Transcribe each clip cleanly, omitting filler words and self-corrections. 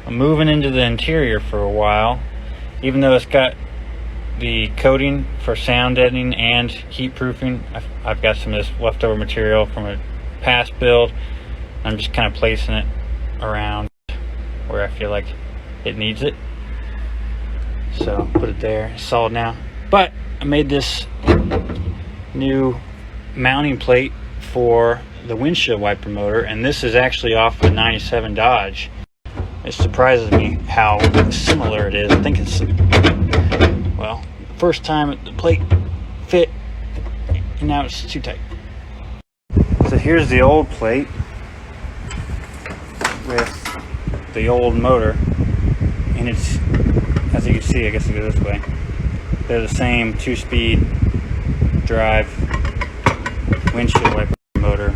I'm moving into the interior for a while, even though it's got the coating for sound deadening and heat proofing. I've got some of this leftover material from a past build. I'm just kind of placing it around where I feel like it needs it. So put it there, it's solid now. But I made this new mounting plate for the windshield wiper motor, and this is actually off the 97 Dodge. It surprises me how similar it is. I think it's, well, first time the plate fit, and now it's too tight. So here's the old plate with the old motor, and it's, as you can see, I guess it goes this way. They're the same 2-speed drive windshield wiper motor,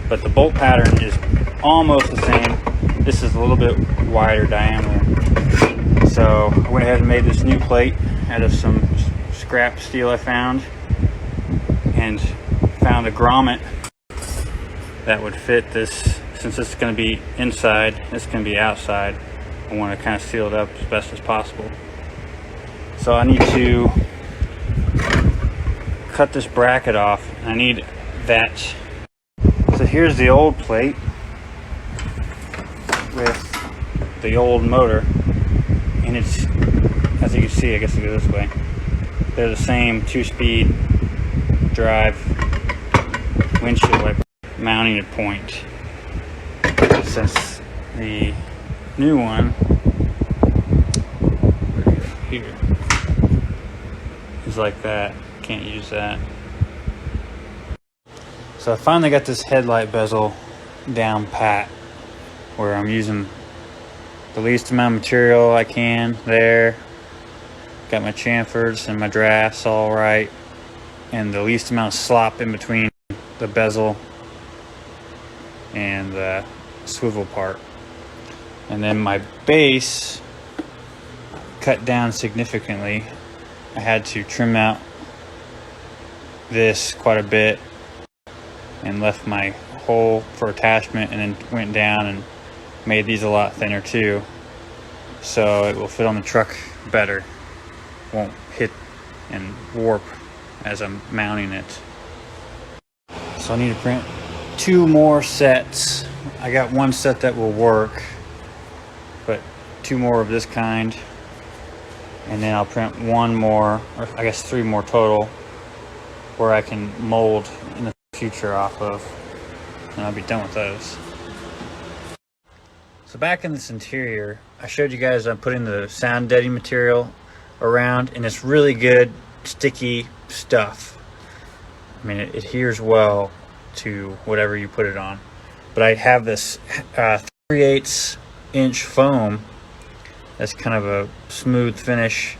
but the bolt pattern is almost the same. This is a little bit wider diameter. So I went ahead and made this new plate out of some scrap steel I found, and found a grommet that would fit this. Since this is going to be inside, this is going to be outside, I want to kind of seal it up as best as possible. So I need to cut this bracket off, and I need that. So here's the old plate with the old motor, and it's, as you can see, I guess it goes this way. They're the same 2-speed drive windshield wiper mounting point. Since the new one here is like that, can't use that. So I finally got this headlight bezel down pat, where I'm using the least amount of material I can there. Got my chamfers and my drafts all right, and the least amount of slop in between the bezel and the swivel part. And then my base cut down significantly. I had to trim out this quite a bit and left my hole for attachment, and then went down and made these a lot thinner too, so it will fit on the truck better. Won't hit and warp as I'm mounting it. So I need to print 2 more sets. I got 1 set that will work, but 2 more of this kind, and then I'll print 1 more, or I guess 3 more total, where I can mold in the future off of, and I'll be done with those. So back in this interior, I showed you guys I'm putting the sound deadening material around, and it's really good sticky stuff. I mean, it adheres well to whatever you put it on. But I have this 3/8 inch foam that's kind of a smooth finish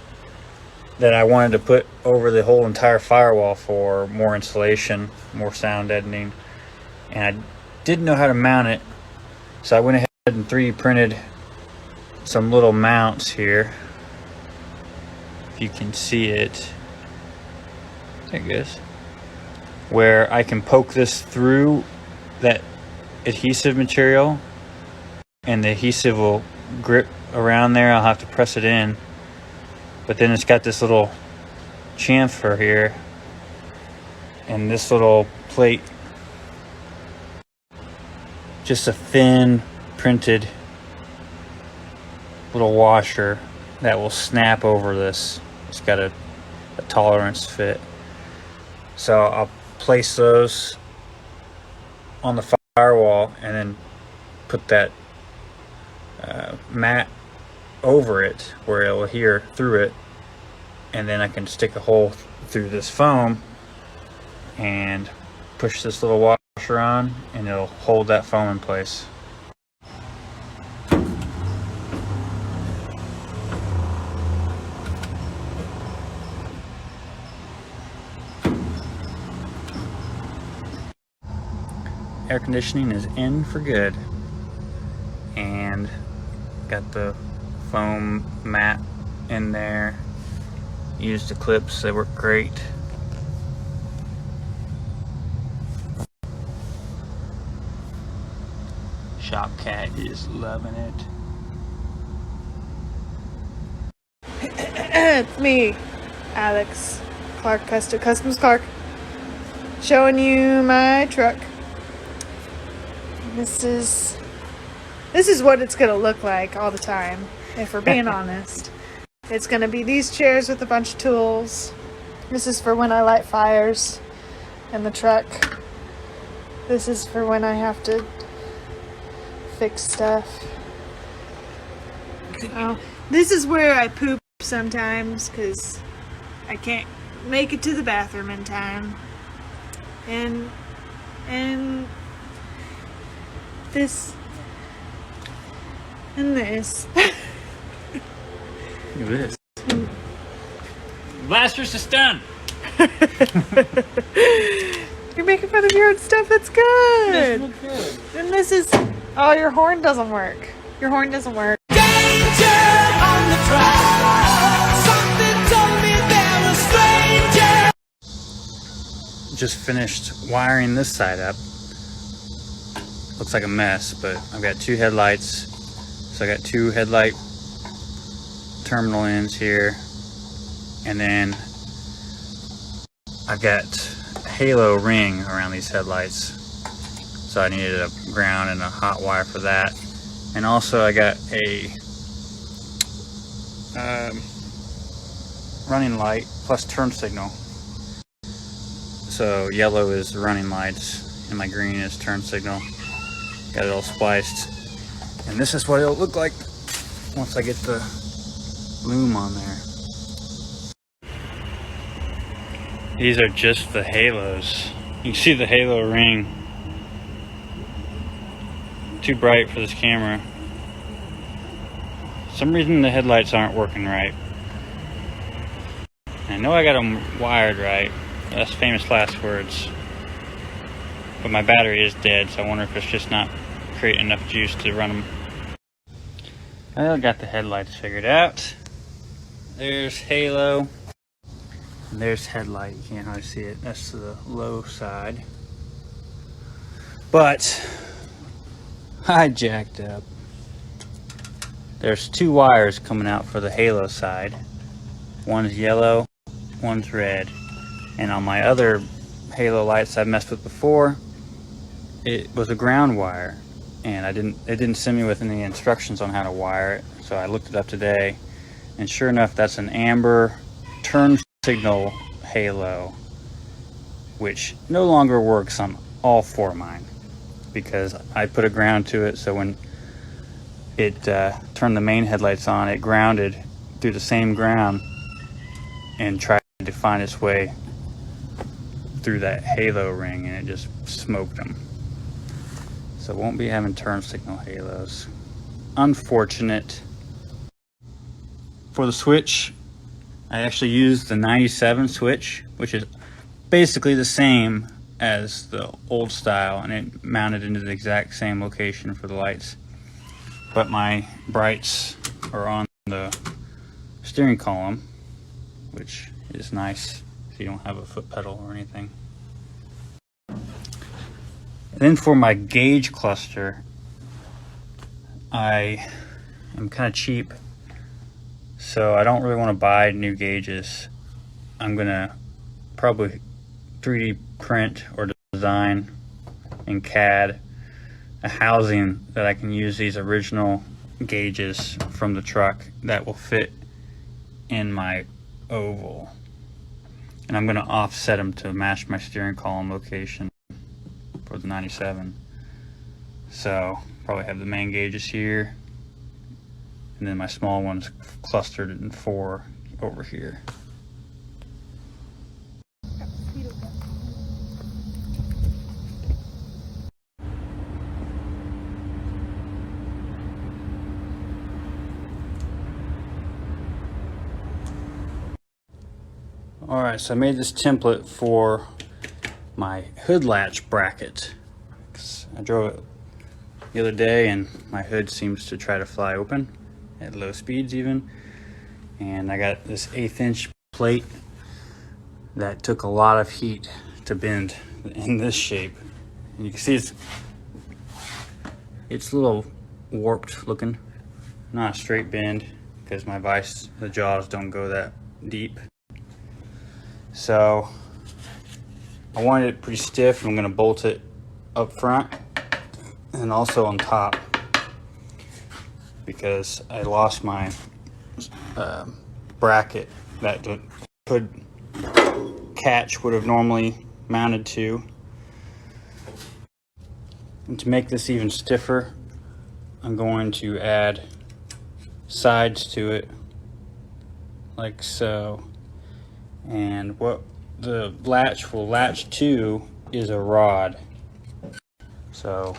that I wanted to put over the whole entire firewall for more insulation, more sound deadening. And I didn't know how to mount it, so I went ahead and 3D printed some little mounts here. If you can see it, there it goes, where I can poke this through that adhesive material, and the adhesive will grip around there. I'll have to press it in, but then it's got this little chamfer here, and this little plate, just a thin printed little washer that will snap over this. It's got a tolerance fit, so I'll place those on the firewall and then put that mat over it where it will adhere through it, and then I can stick a hole through this foam and push this little washer on, and it'll hold that foam in place. Air conditioning is in for good, and got the foam mat in there. Used the clips, they work great. Shop cat is loving it. It's me, Alex Clark, Customs Clark, showing you my truck. This is what it's gonna look like all the time, if we're being honest. It's gonna be these chairs with a bunch of tools. This is for when I light fires in the truck. This is for when I have to fix stuff. Oh, this is where I poop sometimes because I can't make it to the bathroom in time. And this and this. Look at this. Blaster's just done. You're making fun of your own stuff. That's good. This looks good. And this is. Oh, your horn doesn't work. Your horn doesn't work. Danger on the track. Something told me there was stranger. Just finished wiring this side up. Looks like a mess, but I've got two headlights. So I got two headlight terminal ends here, and then I've got a halo ring around these headlights. So I needed a ground and a hot wire for that. And also I got a running light plus turn signal. So yellow is running lights and my green is turn signal. Got it all spliced. And this is what it'll look like once I get the loom on there. These are just the halos. You can see the halo ring. Too bright for this camera. For some reason the headlights aren't working right. I know I got them wired right. That's famous last words. But my battery is dead, so I wonder if it's just not creating enough juice to run them. I got the headlights figured out. There's halo. And there's headlight. You can't hardly see it. That's to the low side. But I jacked up. There's two wires coming out for the halo side. One's yellow, one's red. And on my other halo lights I messed with before, it was a ground wire. And it didn't send me with any instructions on how to wire it. So I looked it up today. And sure enough, that's an amber turn signal halo, which no longer works on all four of mine, because I put a ground to it, so when it turned the main headlights on, it grounded through the same ground and tried to find its way through that halo ring, and it just smoked them. So won't be having turn signal halos. Unfortunate. For the switch, I actually used the 97 switch, which is basically the same as the old style, and it mounted into the exact same location for the lights. But my brights are on the steering column, which is nice if you don't have a foot pedal or anything. And then for my gauge cluster, I am kind of cheap, so I don't really want to buy new gauges. I'm gonna probably 3D print or design in CAD a housing that I can use these original gauges from the truck that will fit in my oval. And I'm gonna offset them to match my steering column location for the 97. So probably have the main gauges here, and then my small ones clustered in 4 over here. Alright, so I made this template for my hood latch bracket. I drove it the other day and my hood seems to try to fly open at low speeds even. And I got this 1/8 inch plate that took a lot of heat to bend in this shape. And you can see it's a little warped looking, not a straight bend, because my vise, the jaws don't go that deep. So I wanted it pretty stiff. I'm going to bolt it up front and also on top, because I lost my bracket that the hood catch would have normally mounted to. And to make this even stiffer, I'm going to add sides to it like so. And what the latch will latch to is a rod. So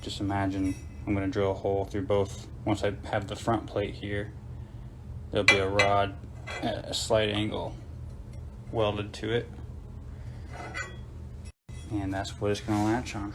just imagine I'm going to drill a hole through both. Once I have the front plate here, there'll be a rod at a slight angle welded to it, and that's what it's going to latch on.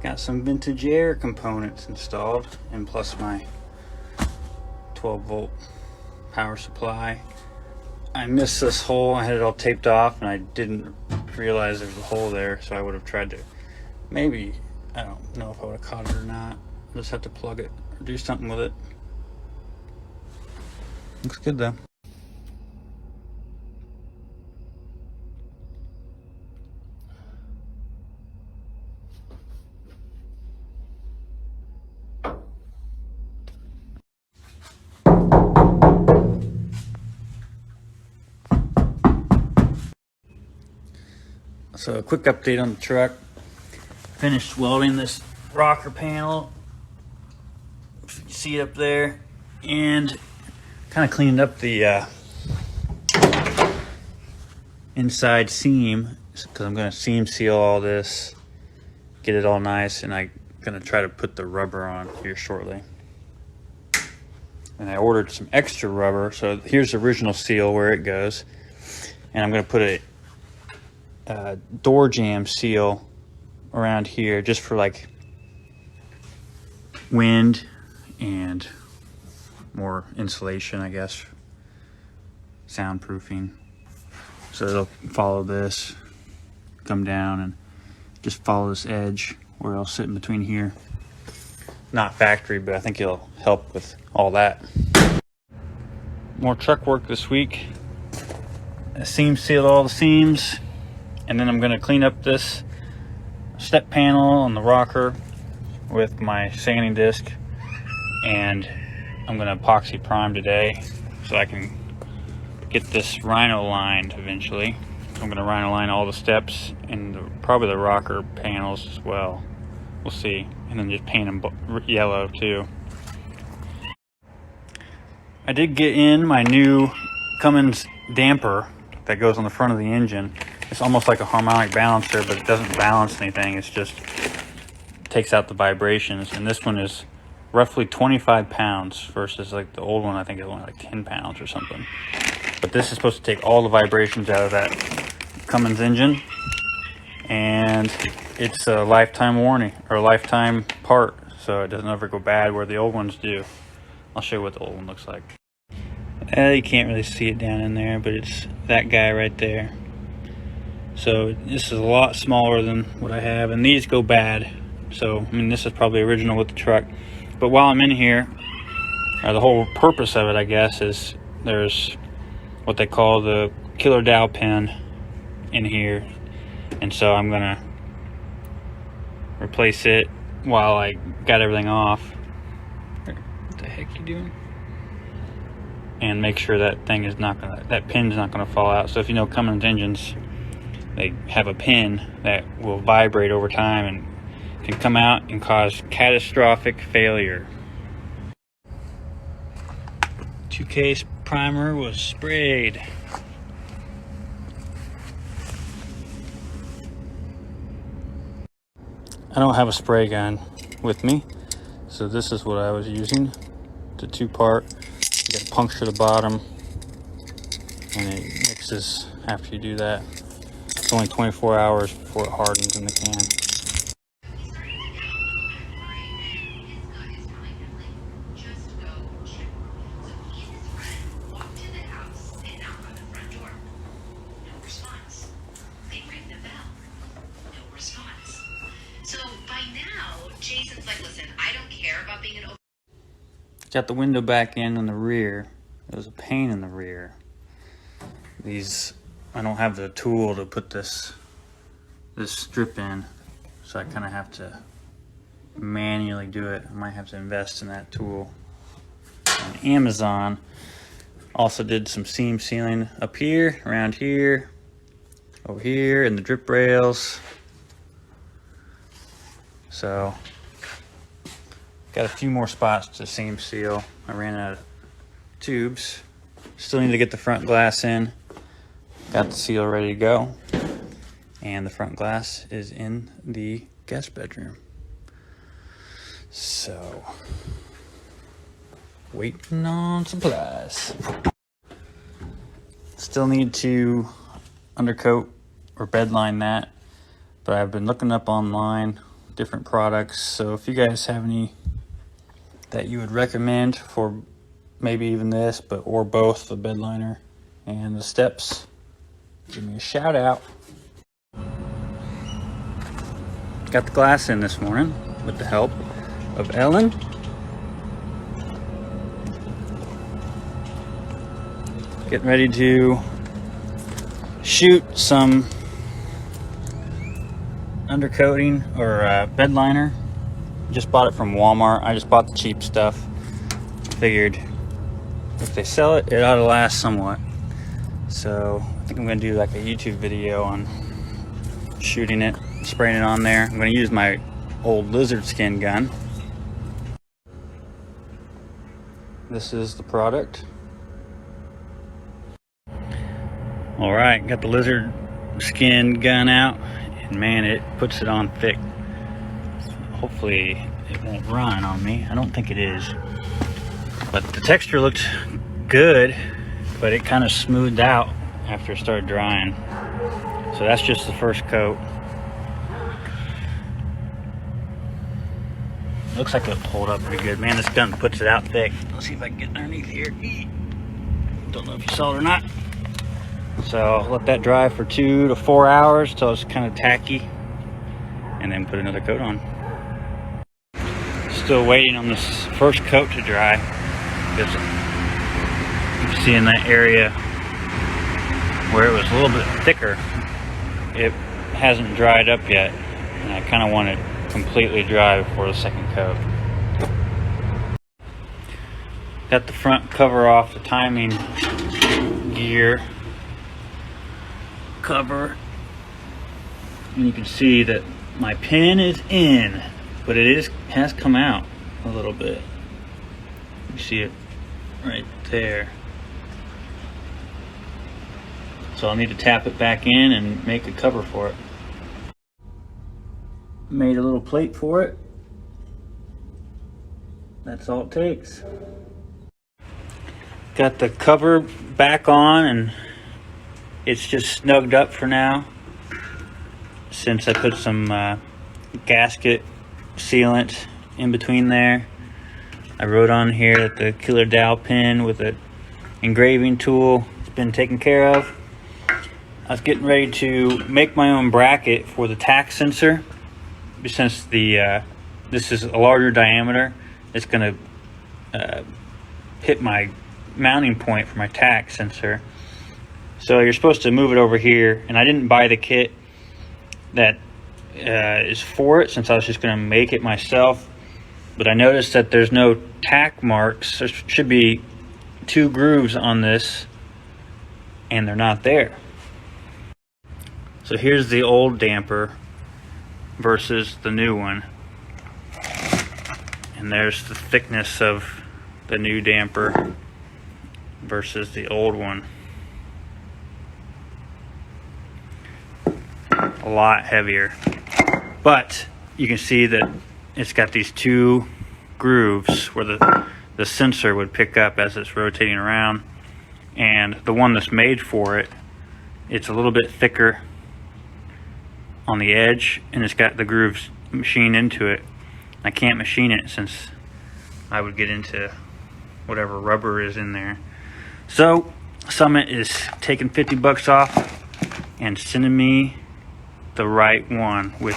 Got some vintage air components installed, and plus my 12-volt power supply. I missed this hole. I had it all taped off and I didn't realize there was a hole there, so I would have tried to, maybe, I don't know if I would have caught it or not. I'll just have to plug it or do something with it. Looks good though. So a quick update on the truck. Finished welding this rocker panel, if you can see it up there, and kind of cleaned up the inside seam, because I'm going to seam seal all this, get it all nice, and I'm going to try to put the rubber on here shortly. And I ordered some extra rubber, so here's the original seal where it goes, and I'm going to put a door jamb seal around here just for like wind and more insulation, I guess, soundproofing. So it'll follow this, come down and just follow this edge where it'll sit in between here. Not factory, but I think it'll help with all that. More truck work this week. I seam sealed all the seams, and then I'm going to clean up this step panel on the rocker with my sanding disc, and I'm going to epoxy prime today so I can get this rhino lined eventually. I'm going to rhino line all the steps and probably the rocker panels as well. We'll see. And then just paint them yellow too. I did get in my new Cummins damper that goes on the front of the engine. It's almost like a harmonic balancer, but it doesn't balance anything. It's just takes out the vibrations. And this one is roughly 25 pounds versus like the old one, I think it was only like 10 pounds or something. But this is supposed to take all the vibrations out of that Cummins engine. And it's a lifetime warranty, or a lifetime part, so it doesn't ever go bad where the old ones do. I'll show you what the old one looks like. You can't really see it down in there, but it's that guy right there. So this is a lot smaller than what I have, and these go bad. So, I mean, this is probably original with the truck. But while I'm in here, the whole purpose of it, I guess, is there's what they call the killer dowel pin in here. And so I'm gonna replace it while I got everything off. What the heck you doing? And make sure that thing is not gonna, that pin's not gonna fall out. So if you know Cummins engines, they have a pin that will vibrate over time and can come out and cause catastrophic failure. 2K primer was sprayed. I don't have a spray gun with me, so this is what I was using. The two-part. You gotta puncture the bottom, and it mixes after you do that. It's only 24 hours before it hardens in the can. Jason's like, listen, I don't care about being an open. Got the window back in the rear. There's a pane in the rear. I don't have the tool to put this strip in, so I kind of have to manually do it. I might have to invest in that tool. On Amazon, also did some seam sealing up here, around here, over here, and the drip rails. So got a few more spots to seam seal. I ran out of tubes. Still need to get the front glass in. Got the seal ready to go. And the front glass is in the guest bedroom. So, waiting on supplies. Still need to undercoat or bedline that. But I've been looking up online different products. So if you guys have any that you would recommend for maybe even this, or both the bed liner and the steps, give me a shout out. Got the glass in this morning with the help of Ellen. Getting ready to shoot some undercoating or bed liner. Just bought it from Walmart. I just bought the cheap stuff. Figured if they sell it, it ought to last somewhat. So I think I'm gonna do like a YouTube video on shooting it, spraying it on there. I'm gonna use my old lizard skin gun. This is the product. All right, got the lizard skin gun out, and man, it puts it on thick. Hopefully it won't run on me. I don't think it is. But the texture looked good, but it kind of smoothed out after it started drying. So that's just the first coat. Looks like it'll hold up pretty good. Man, this gun puts it out thick. Let's see if I can get underneath here. Don't know if you saw it or not. So I'll let that dry for 2 to 4 hours till it's kind of tacky, and then put another coat on. Still waiting on this first coat to dry, because you can see in that area where it was a little bit thicker, it hasn't dried up yet, and I kind of want it completely dry before the second coat. Got the front cover off, the timing gear cover, and you can see that my pin is in, but it has come out a little bit. You see it right there. So I'll need to tap it back in and make a cover for it. Made a little plate for it. That's all it takes. Got the cover back on, and it's just snugged up for now, since I put some gasket sealant in between there. I wrote on here that the killer dowel pin with an engraving tool has been taken care of. I was getting ready to make my own bracket for the tack sensor, since this is a larger diameter. It's going to hit my mounting point for my tack sensor. So you're supposed to move it over here, and I didn't buy the kit that is for it, since I was just going to make it myself. But I noticed that there's no tack marks. There should be 2 grooves on this, and they're not there. So here's the old damper versus the new one, and there's the thickness of the new damper versus the old one. A lot heavier, but you can see that it's got these 2 grooves where the sensor would pick up as it's rotating around, and the one that's made for it, it's a little bit thicker on the edge, and it's got the grooves machined into it. I can't machine it since I would get into whatever rubber is in there. So Summit is taking $50 off and sending me the right one with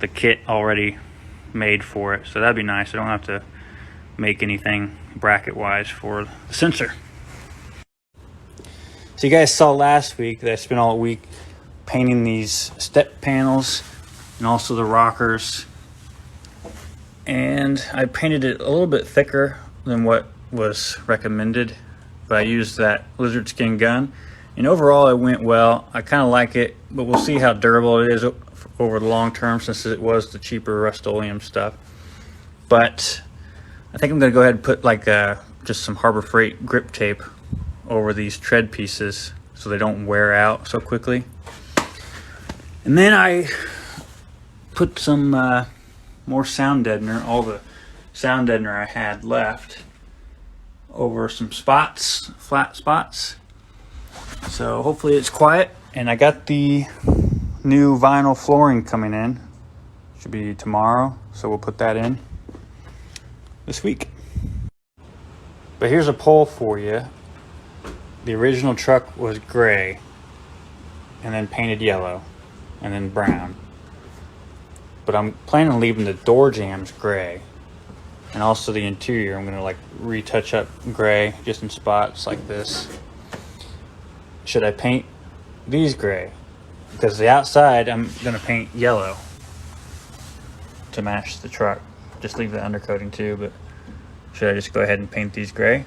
the kit already made for it. So that'd be nice. I don't have to make anything bracket wise for the sensor. So you guys saw last week that I spent all week painting these step panels and also the rockers, and I painted it a little bit thicker than what was recommended, but I used that lizard skin gun, and overall it went well. I kind of like it, but we'll see how durable it is over the long term, since it was the cheaper Rust-Oleum stuff. But I think I'm going to go ahead and put like just some Harbor Freight grip tape over these tread pieces so they don't wear out so quickly. And then I put some more sound deadener, all the sound deadener I had left, over some spots, flat spots. So hopefully it's quiet. And I got the new vinyl flooring coming in. Should be tomorrow, so we'll put that in this week. But here's a poll for you. The original truck was gray, and then painted yellow, and then brown. But I'm planning on leaving the door jambs gray, and also the interior I'm gonna like retouch up gray just in spots like this. Should I paint these gray? Because the outside I'm gonna paint yellow to match the truck. Just leave the undercoating too, but should I just go ahead and paint these gray?